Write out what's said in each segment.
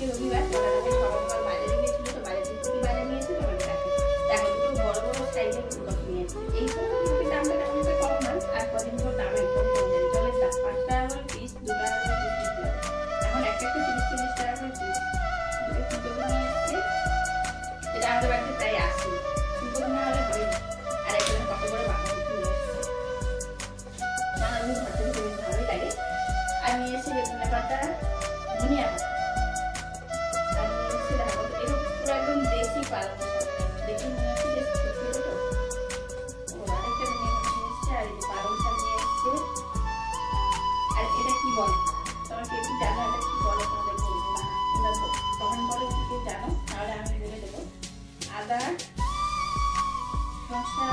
আজকে রবিবার ওরা সবার বাজারে গিয়েছিল, তো বাজার থেকে বাজার নিয়েছে তো দেখো দেখো দুটো বড় বড় সাইজের ফুলকপি নিয়েছে। এই ফুলকপির দামটা তেমন কম না, আর কদিন পর দাম একদম কমে যাবে। জলের দাম 5 টাকা করে পিস, 2 টাকা করে পিস দিতে হবে। এখন একটা 30-40 টাকা করে পিস। দুটো ফুলকপি নিয়ে এসছে, এটা আমাদের বাড়িতে প্রায় আসে। ফুলকপি না হলে হবে না। আর একটা কত বড় বাঁধাকপি নিয়ে এসছে, বাঁধাকপি ভাতে বেশ ভালোই লাগে। আর নিয়ে এসে বেগুনের পাতা, ধনিয়া পাতা, আর নিয়ে এসে দেখো এটা পুরো একদম দেশি পালং শাক। দেখি মনে হচ্ছে যে ছোট ছোট তো আরেকটা নিয়ে এসছে। আর এই যে পালং শাক নিয়ে এসছে। আর এটা কি বলে তোমার কেউ কি জানো এটা কি বলে? তোমাদের বলবো না, তোমরা কমেন্ট বলে কি কেউ জানো, তাহলে আমি বলে দেবো। আদা, শসা,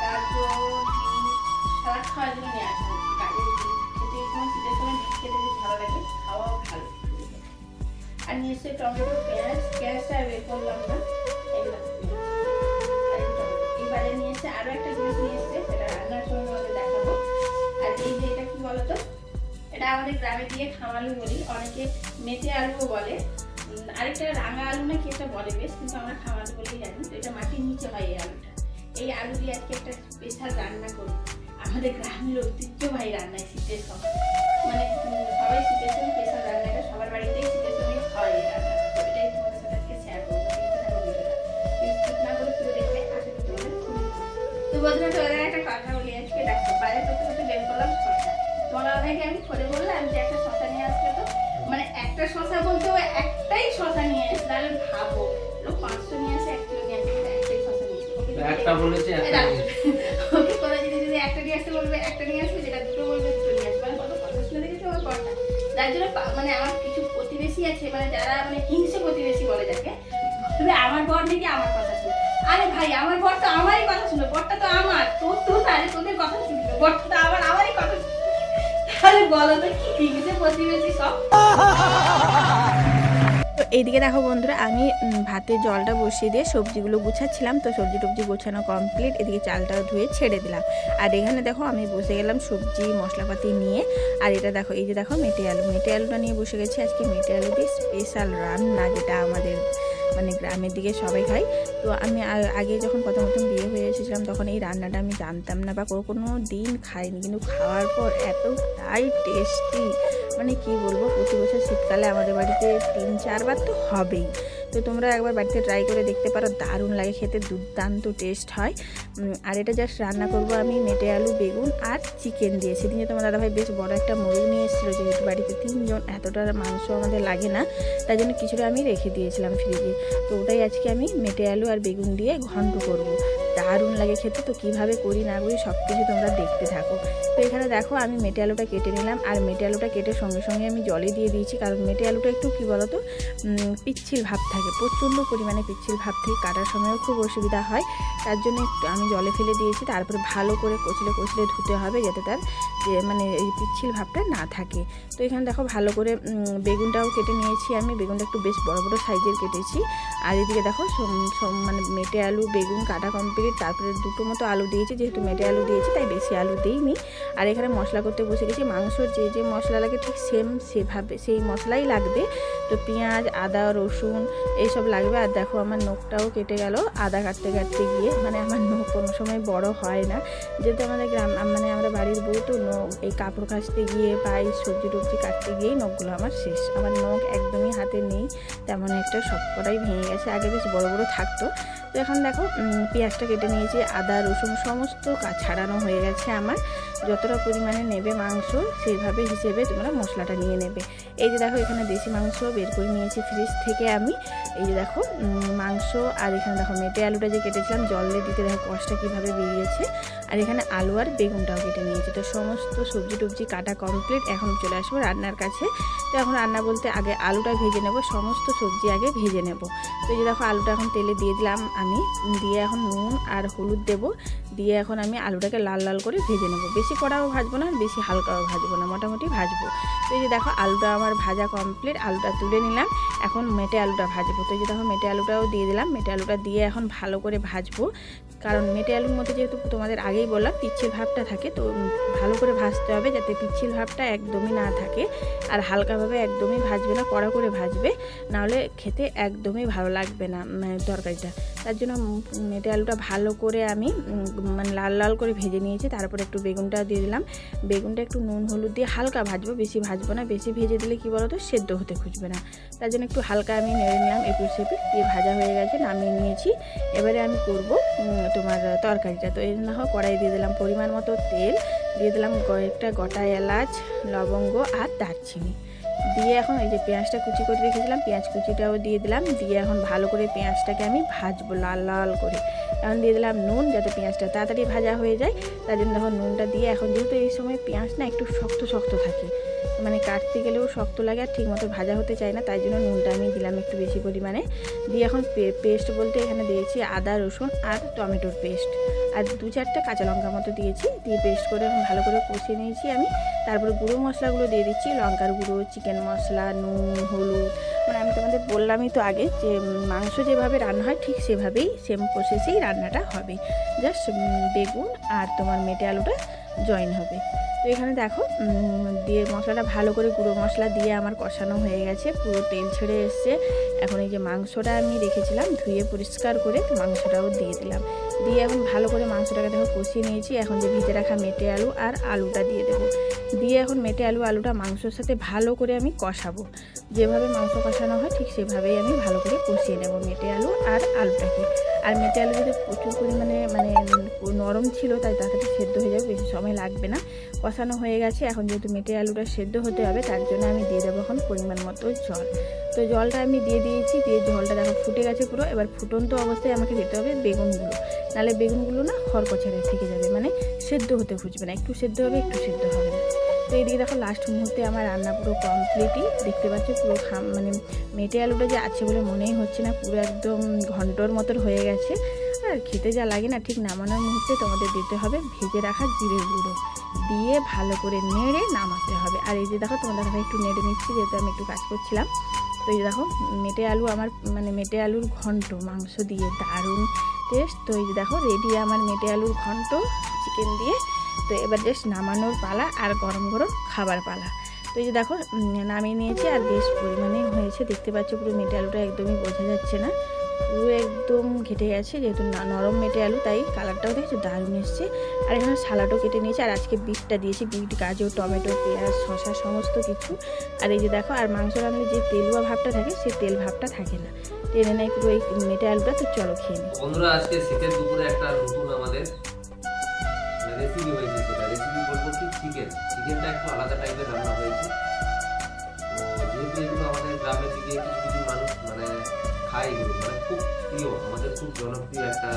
গাজর, বিট, সালাদ খাওয়ার জন্য নিয়ে আসা হয়েছে। গাজর খেতে এই সময় শীতের সময় বিট খেতে বেশ ভালো লাগে, খাওয়াও ভালো। আর নিয়ে এসছে টমেটো, পেঁয়াজ। পেঁয়াজটা বের করলাম না, এগুলো এই বাজারে নিয়ে এসছে। আরও একটা জিনিস নিয়ে এসছে, সেটা রান্নার সময় আমাদের দেখাবো। আর এই যে এটা কি বলতো, এটা আমাদের গ্রামে দিয়ে খামালু বলি, অনেকে মেটে আলুও বলে, আরেকটা রাঙা আলু না কি একটা বলে বেশ, কিন্তু আমরা খামালু বলেই জানি। তো এটা মাটির নিচে হয় এই আলুটা। এই আলু দিয়ে আজকে একটা স্পেশাল রান্না করবো, আমাদের গ্রামের ঐতিহ্যবাহী রান্না শীতের সময়। মানে সবাই শীতের সময় স্পেশাল রান্নাটা সবার বাড়িতেই শীতের সময় খাওয়াই এই রান্না। তো এটাই তোমাদের সাথে আজকে শেয়ার করবো। না করে পুরো দেখবে, আশা করি তোমাদের খুবই ভালো। তো বন্ধুরা তোমাদের একটা কথা বলি, আজকে দেখো বাজার করতে করতে বের করলাম শসা। তোমার অনেকে আমি করে বললাম যে একটা শসা নিয়ে আসবে, তো মানে একটা শসা বলতে একটাই শসা নিয়ে আসে। তাহলে ভাবো লোক 500 নিয়ে আসে, 1 কিলো নিয়ে আসে, একটাই শসা নিয়ে আসে। একটা বলেছে ওকে কোনো জিনিস যদি একটা নিয়ে আসতে বলবে একটা নিয়ে আসবে, যেটা দুটো বলবে দুটো নিয়ে আসবে। মানে কত কথা শুনে দেখেছো আমার বরটা। যার জন্য মানে আমার কিছু প্রতিবেশী আছে, মানে যারা মানে হিংসে প্রতিবেশী বলে যাকে, তবে আমার বর নাকি আমার কথা শুনে। আরে ভাই আমার বর তো আমারই কথা শুনে, বরটা তো আমার, তোর তাহলে তোদের কথা শুনবে, বরটা তো আমারই কথা শুনবে। তাহলে বলো তো কি হিংসে প্রতিবেশী সব। তো এইদিকে দেখো বন্ধুরা, আমি ভাতের জলটা বসিয়ে দিয়ে সবজিগুলো গুছাচ্ছিলাম। তো সবজি টবজি গোছানো কমপ্লিট, এদিকে চালটাও ধুয়ে ছেড়ে দিলাম। আর এখানে দেখো আমি বসে গেলাম সবজি মশলাপাতি নিয়ে। আর এটা দেখো, এই যে দেখো মেটে আলু, মেটে আলুটা নিয়ে বসে গেছি। আজকে মেটে আলু দিয়ে স্পেশাল রান্না, যেটা আমাদের মানে গ্রামের দিকে সবাই খায়। তো আমি আগে যখন প্রথম বিয়ে হয়ে এসেছিলাম, তখন এই রান্নাটা আমি জানতাম না বা কোনো দিন খাইনি, কিন্তু খাওয়ার পর এতটাই টেস্টি, মানে কি বলবো। প্রতি বছর শীতকালে আমাদের বাড়িতে 3-4 বার তো হবেই। তো তোমরা একবার বাড়িতে ট্রাই করে দেখতে পারো, দারুণ লাগে খেতে, দুর্দান্ত টেস্ট হয়। আর এটা জাস্ট রান্না করব আমি মেটে আলু, বেগুন আর চিকেন দিয়ে। সেদিন তোমার দাদাভাই বেশ বড় একটা মুরগি নিয়ে এসেছিলো, যেহেতু বাড়িতে 3 জন, এতটা মাংস আমাদের লাগে না, তাই জন্য কিছুটা আমি রেখে দিয়েছিলাম ফ্রিজে। তো ওটাই আজকে আমি মেটে আলু আর বেগুন দিয়ে ঘন্ট করব। দারুণ লাগে খেতে। তো কীভাবে করি না করি সব কিছু তোমরা দেখতে থাকো। তো এখানে দেখো আমি মেটে আলুটা কেটে নিলাম, আর মেটে আলুটা কেটে সঙ্গে সঙ্গে আমি জলে দিয়ে দিয়েছি, কারণ মেটে আলুটা একটু কী বলো তো পিচ্ছিল ভাব থাকে, প্রচণ্ড পরিমাণে পিচ্ছিল ভাব থেকে কাটার সময়ও খুব অসুবিধা হয়। তার জন্য একটু আমি জলে ফেলে দিয়েছি। তারপরে ভালো করে কচলে কচলে ধুতে হবে, যাতে তার যে মানে এই পিচ্ছিল ভাবটা না থাকে। তো এখানে দেখো ভালো করে বেগুনটাও কেটে নিয়েছি আমি, বেগুনটা একটু বেশ বড় বড় সাইজের কেটেছি। আর এদিকে দেখো মানে মেটে আলু বেগুন কাটা কমপ্লিট। তারপরে 2টো মতো আলু দিয়েছি, যেহেতু মেটে আলু দিয়েছি তাই বেশি আলু দিইনি। আর এখানে মশলা করতে বসে গেছি। মাংসর যে মশলা লাগে ঠিক সেভাবে সেই মশলাই লাগবে। তো পেঁয়াজ, আদা, রসুন এইসব লাগবে। আর দেখো আমার নখটাও কেটে গেল আদা কাটতে কাটতে গিয়ে, মানে আমার নখ কোনো সময় বড় হয় না, যেহেতু আমাদের গ্রাম মানে আমরা বাড়ির বউ, তো নখ এই কাপড় কাচতে গিয়ে বা এই সবজি টবজি কাটতে গিয়েই নখগুলো আমার শেষ। আমার নখ একদমই হাতে নেই, তেমন একটা সবকটাই ভেঙে গেছে, আগে বেশ বড় বড় থাকতো। তো এখন দেখো পেঁয়াজটা কেটে নিয়েছি, আদা রসুন সমস্ত ছাড়ানো হয়ে গেছে আমার। যতটা পরিমাণে নেবে মাংস সেইভাবে হিসেবে তোমরা মশলাটা নিয়ে নেবে। এই যে দেখো এখানে দেশি মাংস বের করে নিয়েছি ফ্রিজ থেকে আমি। এই যে দেখো মাংস, আর এখানে দেখো মেটে আলুটা যে কেটেছিলাম জলে দিতে, দেখো কষটা কীভাবে বেরিয়েছে। আর এখানে আলু আর বেগুনটাও কেটে নিয়েছি। তো সমস্ত সবজি টবজি কাটা কমপ্লিট, এখন চলে আসবো রান্নার কাছে। তো এখন রান্না বলতে আগে আলুটা ভেজে নেব, সমস্ত সবজি আগে ভেজে নেব। তো এই যে দেখো আলুটা এখন তেলে দিয়ে দিলাম আমি, দিয়ে এখন নুন আর হলুদ দেব, দিয়ে এখন আমি আলুটাকে লাল লাল করে ভেজে নেব। বেশি কড়াও ভাজবো না, বেশি হালকাও ভাজবো না, মোটামুটি ভাজবো। তো এই যে দেখো আলুটা আমার ভাজা কমপ্লিট, আলুটা তুলে নিলাম। এখন মেটে আলুটা ভাজবো। তো এই যে দেখো মেটে আলুটাও দিয়ে দিলাম। মেটে আলুটা দিয়ে এখন ভালো করে ভাজবো, কারণ মেটে আলুর মধ্যে যেহেতু তোমাদের আগেই বললাম পিচ্ছিল ভাবটা থাকে, তো ভালো করে ভাজতে হবে যাতে পিচ্ছিল ভাবটা একদমই না থাকে। আর হালকাভাবে একদমই ভাজবে না, কড়া করে ভাজবে, নাহলে খেতে একদমই ভালো লাগবে না তরকারিটা। তার জন্য মেটে আলুটা ভালো করে আমি মানে লাল লাল করে ভেজে নিয়েছি। তারপরে একটু বেগুনটা দিয়ে দিলাম। বেগুনটা একটু নুন হলুদ দিয়ে হালকা ভাজবো, বেশি ভাজবো না। বেশি ভেজে দিলে কি বলো তো, সেদ্ধ হতে খুঁজবে না। তার জন্য একটু হালকা আমি নেড়ে নিলাম, এপিট সেপিট দিয়ে ভাজা হয়ে গেছে, নামিয়ে নিয়েছি। এবারে আমি করব তোমার তরকারিটা। তো এই জন্য কড়াই দিয়ে দিলাম পরিমাণ মতো তেল, দিয়ে দিলাম কয়েকটা গোটা এলাচ, লবঙ্গ আর দারচিনি দিয়ে এখন এই যে পেঁয়াজটা কুচি করে রেখেছিলাম, পেঁয়াজ কুচিটাও দিয়ে দিলাম। দিয়ে এখন ভালো করে পেঁয়াজটাকে আমি ভাজবো লাল লাল করে। এখন দিয়ে দিলাম নুন, যাতে পেঁয়াজটা তাড়াতাড়ি ভাজা হয়ে যায়। তার জন্য দেখো নুনটা দিয়ে, এখন যেহেতু এই সময় পেঁয়াজ না একটু শক্ত শক্ত থাকে, মানে কাটতে গেলেও শক্ত লাগে আর ঠিকমতো ভাজা হতে চায় না, তাই জন্য নুনটা আমি দিলাম একটু বেশি পরিমাণে। দিয়ে এখন পেস্ট বলতে এখানে দিয়েছি আদা রসুন আর টমেটোর পেস্ট, আর 2-4টা কাঁচা লঙ্কা মতো দিয়েছি। দিয়ে পেস্ট করে এখন ভালো করে কষিয়ে নিয়েছি আমি। তারপরে গুঁড়ো মশলাগুলো দিয়ে দিচ্ছি, লঙ্কার গুঁড়ো, চিকেন মশলা, নুন, হলুদ। মানে আমি তোমাদের বললামই তো আগে যে মাংস যেভাবে রান্না হয় ঠিক সেভাবেই সেম প্রসেসেই রান্নাটা হবে, জাস্ট বেগুন আর তোমার মেটে আলুটা জয়েন হবে। তো এখানে দেখো দিয়ে মশলাটা ভালো করে গুঁড়ো মশলা দিয়ে আমার কষানো হয়ে গেছে, পুরো তেল ছেড়ে এসছে। এখন এই যে মাংসটা আমি রেখেছিলাম ধুয়ে পরিষ্কার করে, তো মাংসটাও দিয়ে দিলাম। দিয়ে এখন ভালো করে মাংসটাকে দেখো কষিয়ে নিয়েছি। এখন যে ভেজে রাখা মেটে আলু আর আলুটা দিয়ে দেবো। দিয়ে এখন মেটে আলুটা মাংসর সাথে ভালো করে আমি কষাবো, যেভাবে মাংস কষানো হয় ঠিক সেভাবেই আমি ভালো করে কষিয়ে নেব মেটে আলু আর আলুটাকে। আর মেটে আলু যদি প্রচুর পরিমাণে মানে নরম ছিল, তাই তাড়াতাড়ি সেদ্ধ হয়ে যাবে, বেশি সময় লাগবে না। কষানো হয়ে গেছে। এখন যেহেতু মেটে আলুটা সেদ্ধ হতে হবে, তার জন্য আমি দিয়ে দেবো এখন পরিমাণ মতো জল। তো জলটা আমি দিয়ে দিয়েছি, দিয়ে জলটা দেখো ফুটে গেছে পুরো। এবার ফুটন্ত অবস্থায় আমাকে দিতে হবে বেগুনগুলো, নাহলে বেগুনগুলো না খড়কচারে থেকে যাবে, মানে সেদ্ধ হতে খুঁজবে না, একটু সেদ্ধ হবে একটু সেদ্ধ হবে না। তো এইদিকে দেখো লাস্ট মুহূর্তে আমার রান্না পুরো কমপ্লিটই, দেখতে পাচ্ছি পুরো মানে মেটে আলুটা যে আছে বলে মনেই হচ্ছে না, পুরো একদম ঘন্টর মতন হয়ে গেছে। আর খেতে যা লাগে না, ঠিক নামানোর মুহূর্তে তোমাদের দিতে হবে ভেজে রাখা জিরের গুঁড়ো, দিয়ে ভালো করে নেড়ে নামাতে হবে। আর এই যে দেখো তোমাদের কাছে একটু নেড়ে নিচ্ছি, যেহেতু আমি একটু কাজ করছিলাম। তো এই দেখো মেটে আলু আমার মানে মেটে আলুর ঘন্ট মাংস দিয়ে দারুণ টেস্ট। তো এই যে দেখো রেডি আমার মেটে আলুর ঘন্ট চিকেন দিয়ে। তো এবার জাস্ট নামানোর পালা আর গরম গরম খাবার পালা। তো এই যে দেখো নামিয়ে নিয়েছি, আর বেশ পরিমাণে হয়েছে, দেখতে পাচ্ছ পুরো মেটে আলুটা একদমই বোঝা যাচ্ছে না, পুরো একদম ঘেটে গেছে, যেহেতু নরম মেটে আলু তাই কালারটাও দেখছো দারুণ এসছে। আর এখানে সালাডও কেটে নিয়েছি, আর আজকে বিটটা দিয়েছি, বিট, গাজর, টমেটো, পেঁয়াজ, শসা সমস্ত কিছু। আর এই যে দেখো, আর মাংস রান্নালে যে তেলুয়া ভাবটা থাকে সেই তেল ভাবটা থাকে না, টেনে নেয় পুরো এই মেটে আলুটা। তো চলো খেয়ে নিই বন্ধুরা, আজকে শীতের দুপুরে একটা নতুন আমাদের রেসিপি হয়েছে। সেটা রেসিপি বলবো কি, চিকেনটা একটু আলাদা টাইপের রান্না হয়েছে। তো যেহেতু এগুলো আমাদের গ্রামের দিকে কিছু কিছু মানুষ মানে খায়, এগুলো মানে খুব প্রিয়, আমাদের খুব জনপ্রিয় একটা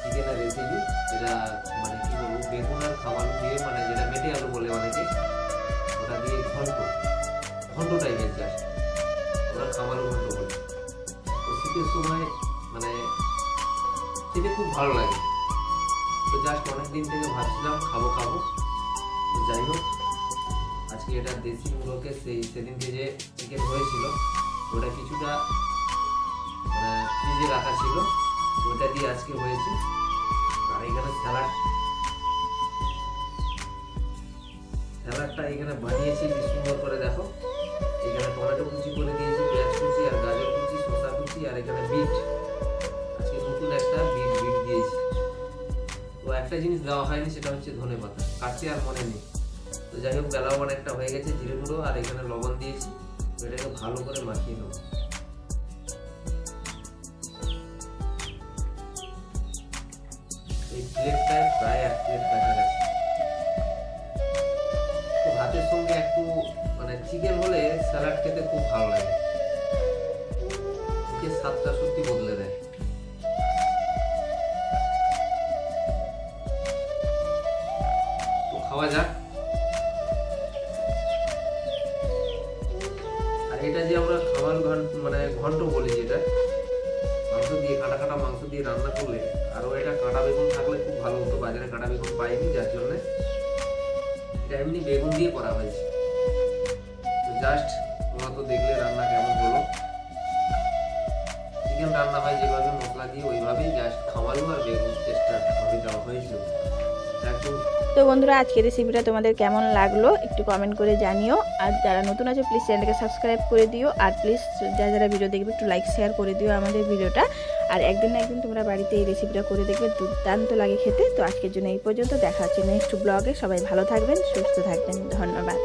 চিকেনের রেসিপি। যেটা মানে কি বলবো, বেগুন আর খাবার দিয়ে, মানে যেটা মেটে আলু বলে অনেকে, ওটা দিয়ে ঘন্ট টাইপের, জাস্ট ওরা খামারও ঘন্ট বলে। তো শীতের সময় মানে খেতে খুব ভালো লাগে। তো জাস্ট অনেকদিন থেকে ভাবছিলাম খাবো। তো যাই হোক, আজকে এটা দেশি মুরগকে সেদিনকে যে চিকেন হয়েছিল ওটা কিছুটা ফ্রিজে রাখা ছিল, ওটা দিয়ে আজকে হয়েছে। আর এখানে স্যালাডটা এখানে বানিয়েছি যে সুন্দর করে দেখো। এখানে টমেটো কুচি করে দিয়েছি, পেঁয়াজ কুচি আর গাজর কুচি, শসা কুচি, আর এখানে বিট, আজকে নতুন একটা বিট দিয়েছি। তো একটা জিনিস দেওয়া হয়নি, সেটা হচ্ছে ধনেপাতা, কাটতে আর মনে নেই। তো যাই হোক, বেলাও অনেকটা হয়ে গেছে, জিরে গুঁড়ো আর এখানে লবণ দিয়েছি। এটাকে ভালো করে মাখিয়ে নেব। এই প্লেটটায় প্রায় 1 প্লেট কাছাকাছি। তো ভাতের সঙ্গে একটু মানে চিকেন হলে স্যালাড খেতে খুব ভালো লাগে, এর স্বাদটা সত্যি বদলে দেয়। তো খাওয়া যাক। আর এটা যে আমরা খাবার ঘন্ট বলি, যেটা মাংস দিয়ে কাটা কাটা মাংস দিয়ে রান্না করলে, আরও এটা কাঁটা বেগুন থাকলে খুব ভালো হতো। বাজারে কাঁটা বেগুন পাইনি, যার জন্যে এটা এমনি বেগুন দিয়ে করা হয়েছে। তো জাস্ট তোমরা তো দেখলে রান্না কেমন হলো। চিকেন রান্না হয় যেভাবে মশলা দিয়ে ওইভাবেই জাস্ট খাওয়ালো, আর বেগুন চেষ্টা ভাবে দেওয়া হয়েছিল একদম। তো বন্ধুরা, আজকের রেসিপিটা তোমাদের কেমন লাগলো একটু কমেন্ট করে জানিও। আর যারা নতুন আছে প্লিজ চ্যানেলটাকে সাবস্ক্রাইব করে দিও। আর প্লিজ যারা যারা ভিডিও দেখবে একটু লাইক শেয়ার করে দিও আমাদের ভিডিওটা। আর একদিন না একদিন তোমরা বাড়িতে এই রেসিপিটা করে দেখবে, দুর্দান্ত লাগে খেতে। তো আজকের জন্য এই পর্যন্ত, দেখা হচ্ছে নেক্সট ব্লগে। সবাই ভালো থাকবেন, সুস্থ থাকবেন, ধন্যবাদ।